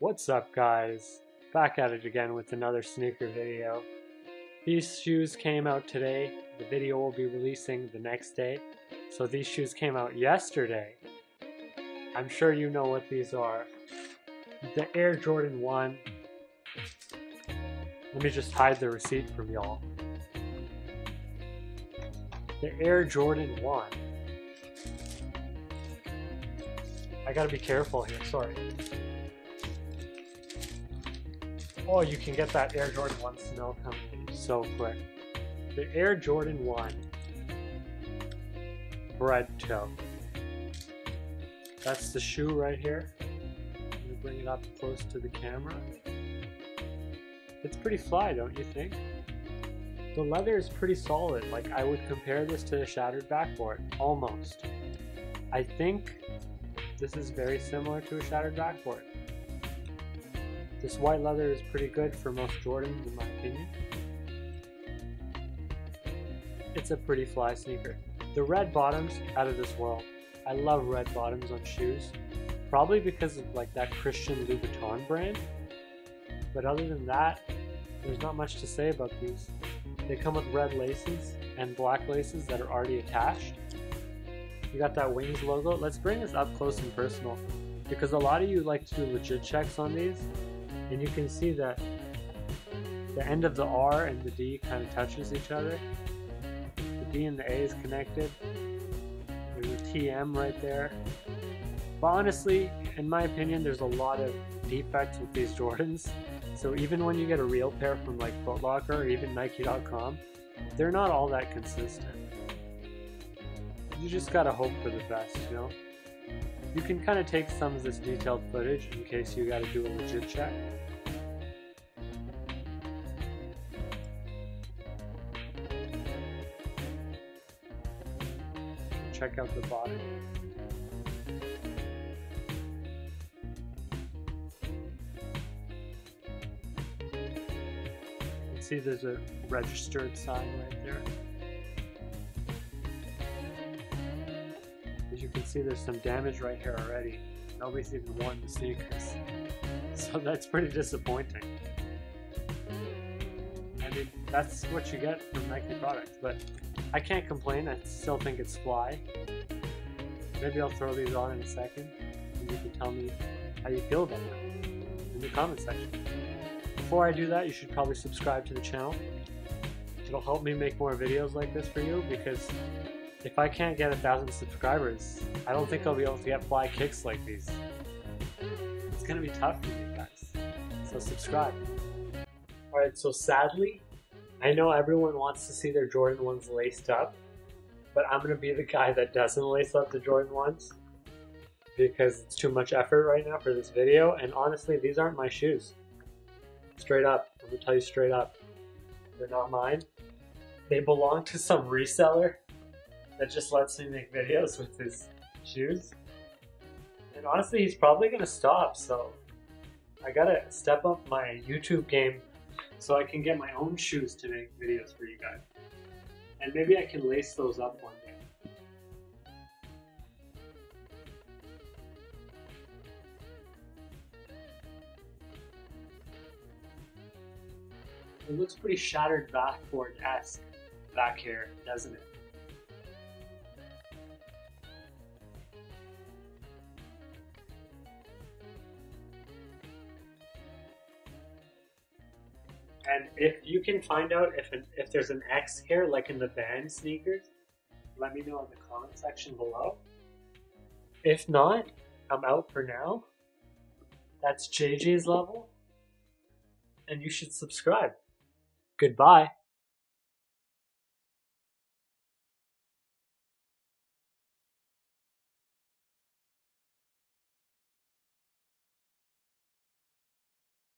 What's up, guys? Back at it again with another sneaker video. These shoes came out today. The video will be releasing the next day. So these shoes came out yesterday. I'm sure you know what these are. The Air Jordan 1. Let me just hide the receipt from y'all. The Air Jordan 1. I gotta be careful here, sorry. Oh, you can get that Air Jordan 1 smell coming in so quick. The Air Jordan 1 Bred Toe. That's the shoe right here. I'm gonna bring it up close to the camera. It's pretty fly, don't you think? The leather is pretty solid. Like, I would compare this to a shattered backboard, almost. I think this is very similar to a shattered backboard. This white leather is pretty good for most Jordans, in my opinion. It's a pretty fly sneaker. The red bottoms, out of this world. I love red bottoms on shoes. Probably because of like that Christian Louboutin brand. But other than that, there's not much to say about these. They come with red laces and black laces that are already attached. You got that Wings logo. Let's bring this up close and personal, because a lot of you like to do legit checks on these, and you can see that the end of the R and the D kind of touches each other. The D and the A is connected. There's a TM right there. But honestly, in my opinion, there's a lot of defects with these Jordans. So even when you get a real pair from like Foot Locker or even Nike.com, they're not all that consistent. You just gotta hope for the best, you know? You can kind of take some of this detailed footage in case you gotta do a legit check. Check out the bottom. See, there's a registered sign right there. As you can see, there's some damage right here already. Nobody's even worn the sneakers, so that's pretty disappointing. I mean, that's what you get from Nike products, but I can't complain. I still think it's fly. Maybe I'll throw these on in a second, and you can tell me how you feel about them in the comment section. Before I do that, you should probably subscribe to the channel. It'll help me make more videos like this for you, because if I can't get 1,000 subscribers, I don't think I'll be able to get fly kicks like these. It's gonna be tough for you guys, so subscribe. Alright, so sadly, I know everyone wants to see their Jordan 1s laced up, but I'm gonna be the guy that doesn't lace up the Jordan 1s, because it's too much effort right now for this video, and honestly, these aren't my shoes. Straight up, I'm gonna tell you straight up, they're not mine. They belong to some reseller that just lets me make videos with his shoes. And honestly, he's probably gonna stop, so I gotta step up my YouTube game so I can get my own shoes to make videos for you guys. And maybe I can lace those up one day. It looks pretty shattered backboard-esque back here, doesn't it? And if you can find out if there's an X here, like in the band sneakers, let me know in the comment section below. If not, I'm out for now. That's JJ's level. And you should subscribe. Goodbye.